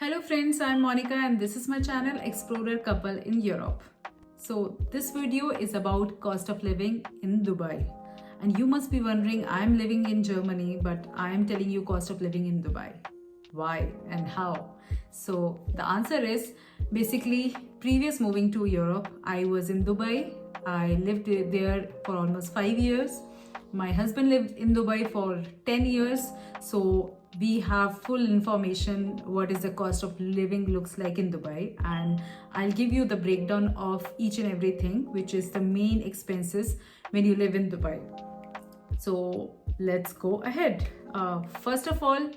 Hello friends, I'm Monica and this is my channel Explorer Couple in Europe. So this video is about cost of living in Dubai. And you must be wondering, I'm living in Germany, but I'm telling you cost of living in Dubai. Why and how? So the answer is basically previous moving to Europe, I was in Dubai. I lived there for almost 5 years. My husband lived in Dubai for 10 years. So we have full information what is the cost of living looks like in Dubai, and I'll give you the breakdown of each and everything which is the main expenses when you live in Dubai. So let's go ahead. First of all,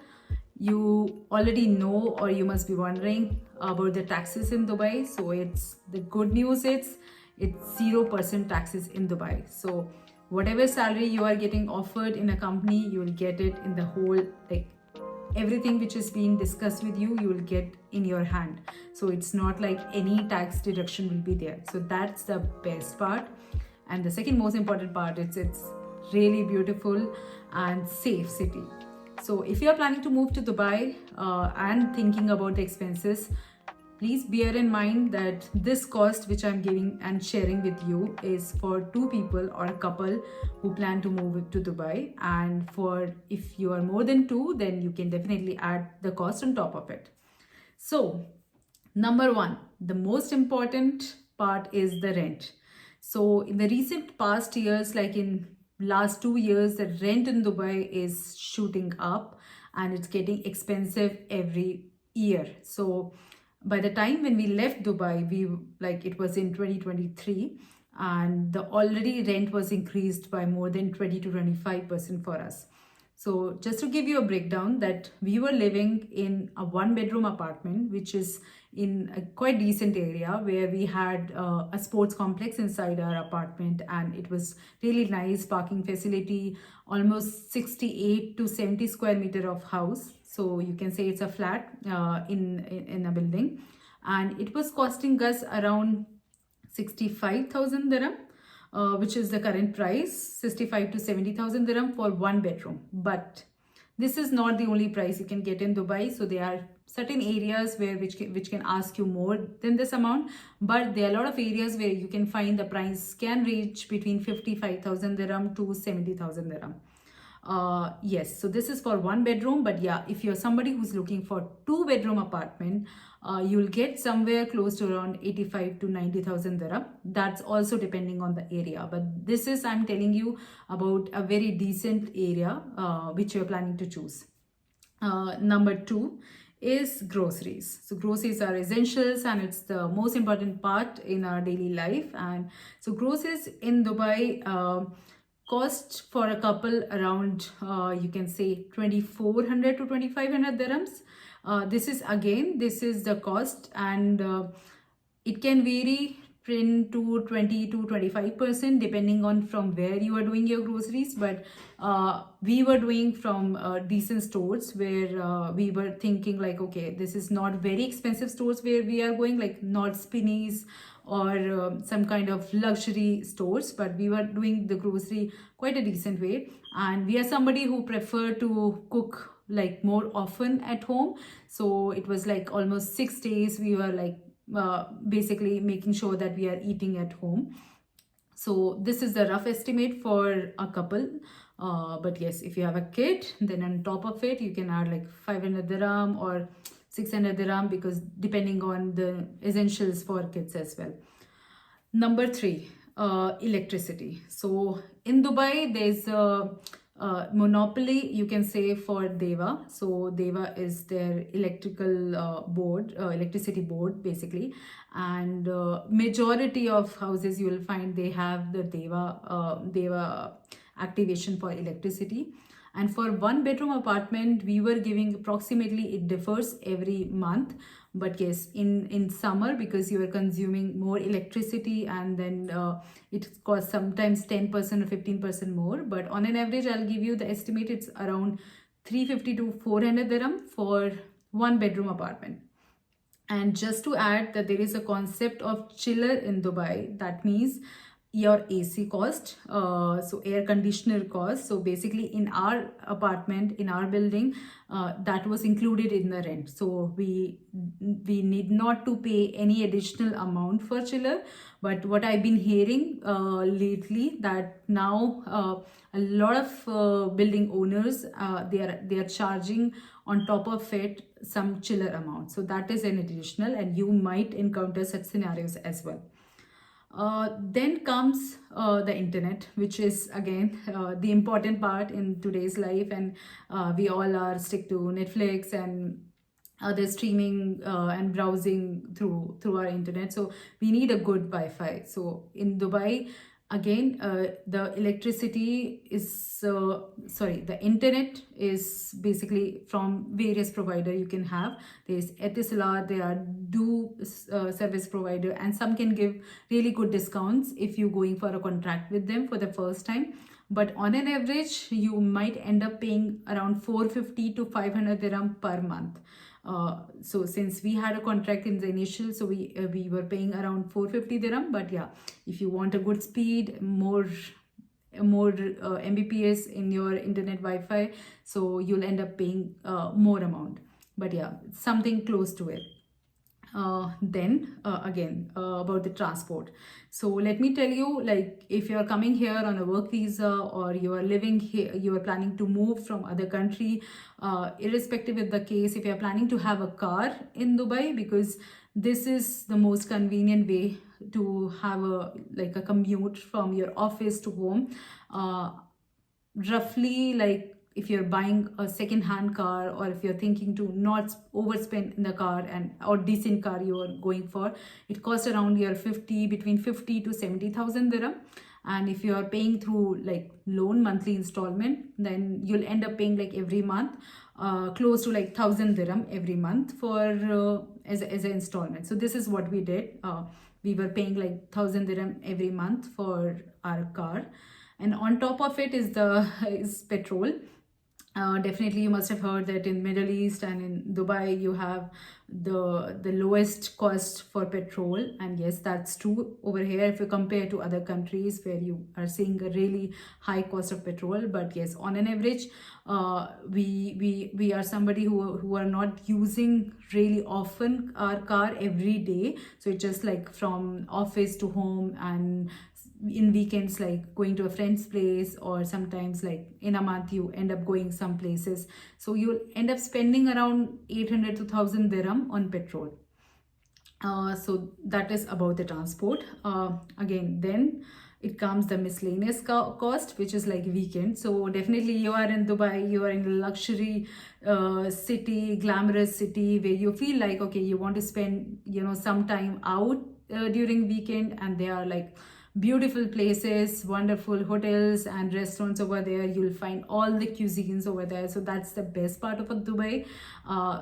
you already know or you must be wondering about the taxes in Dubai. So it's the good news, it's 0% taxes in Dubai. So whatever salary you are getting offered in a company, you will get it in the whole, like everything which is being discussed with you, you will get in your hand. So it's not like any tax deduction will be there. So that's the best part. And the second most important part is it's really beautiful and safe city. So if you are planning to move to Dubai and thinking about the expenses, please bear in mind that this cost which I'm giving and sharing with you is for two people or a couple who plan to move to Dubai. And for if you are more than two, then you can definitely add the cost on top of it. So number one, the most important part is the rent. So in the recent past years, like in last 2 years, the rent in Dubai is shooting up and it's getting expensive every year. So by the time when we left Dubai, it was in 2023, and the already rent was increased by more than 20 to 25% for us. So just to give you a breakdown, that we were living in a one-bedroom apartment, which is in a quite decent area where we had a sports complex inside our apartment, and it was really nice parking facility, almost 68 to 70 square meter of house. So you can say it's a flat in a building, and it was costing us around 65,000 dirham, which is the current price, 65 to 70,000 dirham for one bedroom. But this is not the only price you can get in Dubai. So there are certain areas which can ask you more than this amount, but there are a lot of areas where you can find the price can reach between 55,000 dirham to 70,000 dirham. Yes, so this is for one bedroom, but yeah, if you're somebody who's looking for two-bedroom apartment, you'll get somewhere close to around 85 to 90,000 dirham. That's also depending on the area, but this is, I'm telling you about a very decent area which you're planning to choose. Number two is groceries. So groceries are essentials and it's the most important part in our daily life. And so groceries in Dubai cost for a couple around you can say 2400 to 2500 dirhams. This is the cost, and it can vary to 20 to 25% depending on from where you are doing your groceries. But we were doing from decent stores where we were thinking like, okay, this is not very expensive stores where we are going, like not Spinneys or some kind of luxury stores, but we were doing the grocery quite a decent way. And we are somebody who prefer to cook like more often at home. So it was like almost 6 days we were like basically making sure that we are eating at home. So this is the rough estimate for a couple. But yes, if you have a kid, then on top of it, you can add like 500 dirham or 600 dirham, because depending on the essentials for kids as well. Number three, electricity. So in Dubai, there's a monopoly, you can say, for Deva. So Deva is their electricity board basically, and majority of houses you will find they have the Deva activation for electricity. And for one bedroom apartment, we were giving approximately, it differs every month, but yes, in summer, because you are consuming more electricity, and then it costs sometimes 10% or 15% more, but on an average I'll give you the estimate, it's around 350 to 400 dirham for one bedroom apartment. And just to add that there is a concept of chiller in Dubai. That means your AC cost, so air conditioner cost. So basically in our apartment, in our building, that was included in the rent. So we need not to pay any additional amount for chiller. But what I've been hearing lately, that now a lot of building owners, they are charging on top of it some chiller amount. So that is an additional, and you might encounter such scenarios as well. Then comes the internet, which is again the important part in today's life, and we all are stick to Netflix and other streaming and browsing through our internet. So we need a good Wi-Fi. So in Dubai, again, the electricity is sorry, the internet is basically from various provider you can have. There's Etisalat, there are do service provider, and some can give really good discounts if you're going for a contract with them for the first time. But on an average, you might end up paying around 450 to 500 dirham per month. So since we had a contract in the initial, so we were paying around 450 dirham. But yeah, if you want a good speed, more Mbps in your internet Wi-Fi, so you'll end up paying more amount. But yeah, something close to it. Then again, about the transport. So let me tell you, like, if you're coming here on a work visa, or you are living here, you are planning to move from other country, irrespective of the case, if you're planning to have a car in Dubai, because this is the most convenient way to have a commute from your office to home. Roughly, like, if you're buying a second-hand car, or if you're thinking to not overspend in the car, and or decent car you are going for, it costs around your between 50 to 70,000 dirham. And if you are paying through like loan monthly installment, then you'll end up paying like every month close to like 1,000 dirham every month for as an installment. So this is what we did. We were paying like 1,000 dirham every month for our car, and on top of it is petrol. Definitely you must have heard that in Middle East and in Dubai you have the lowest cost for petrol, and yes, that's true over here if you compare to other countries where you are seeing a really high cost of petrol. But yes, on an average, we are somebody who are not using really often our car every day, so it's just like from office to home, and in weekends like going to a friend's place, or sometimes like in a month you end up going some places, so you'll end up spending around 800 to 1,000 dirham on petrol. So that is about the transport. Again, then it comes the miscellaneous cost, which is like weekend. So definitely you are in Dubai, you are in a luxury city, glamorous city, where you feel like, okay, you want to spend some time out during weekend, and they are like beautiful places, wonderful hotels and restaurants over there. You'll find all the cuisines over there, so that's the best part of Dubai.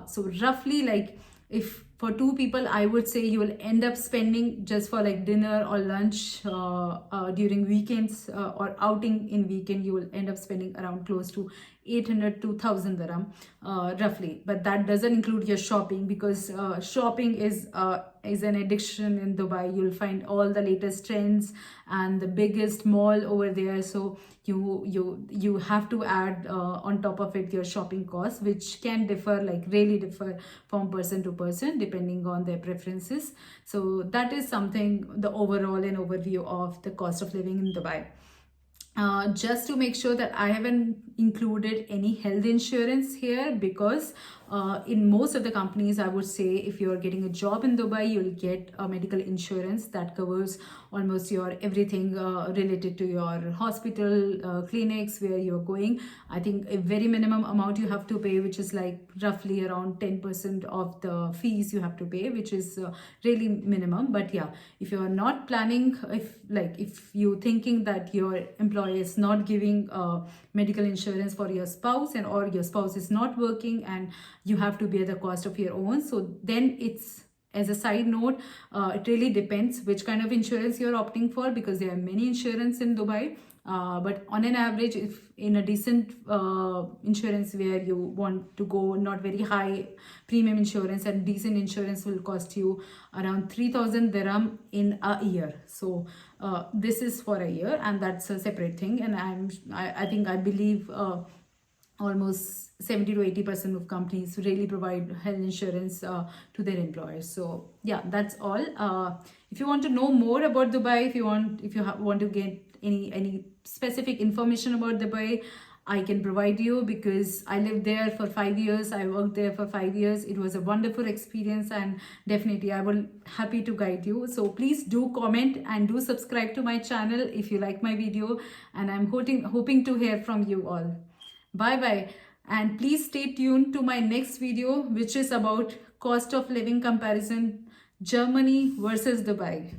So roughly, like, if for two people, I would say you will end up spending just for like dinner or lunch during weekends, or outing in weekend, you will end up spending around close to 800 to 1,000 dirham roughly. But that doesn't include your shopping, because shopping is an addiction in Dubai. You'll find all the latest trends and the biggest mall over there, so you have to add on top of it your shopping costs, which can differ, like really differ from person to person depending on their preferences. So that is something, the overall and overview of the cost of living in Dubai. Just to make sure that I haven't included any health insurance here, because in most of the companies, I would say, if you're getting a job in Dubai, you'll get a medical insurance that covers almost your everything related to your hospital, clinics where you're going. I think a very minimum amount you have to pay, which is like roughly around 10% of the fees you have to pay, which is really minimum. But yeah, if you're not planning, if you're thinking that your employer is not giving medical insurance for your spouse, or your spouse is not working and you have to bear the cost of your own, so then it's as a side note, it really depends which kind of insurance you're opting for, because there are many insurance in Dubai. But on an average, if in a decent insurance where you want to go, not very high premium insurance, and decent insurance will cost you around 3,000 dirham in a year. So this is for a year, and that's a separate thing. And I think I believe almost 70 to 80% of companies really provide health insurance to their employers. So yeah, that's all. If you want to know more about Dubai, if you want to get any specific information about Dubai, I can provide you, because I lived there for 5 years. I worked there for 5 years. It was a wonderful experience, and definitely I will happy to guide you. So please do comment and do subscribe to my channel if you like my video, and I'm hoping to hear from you all. Bye bye, and please stay tuned to my next video, which is about cost of living comparison, Germany versus Dubai.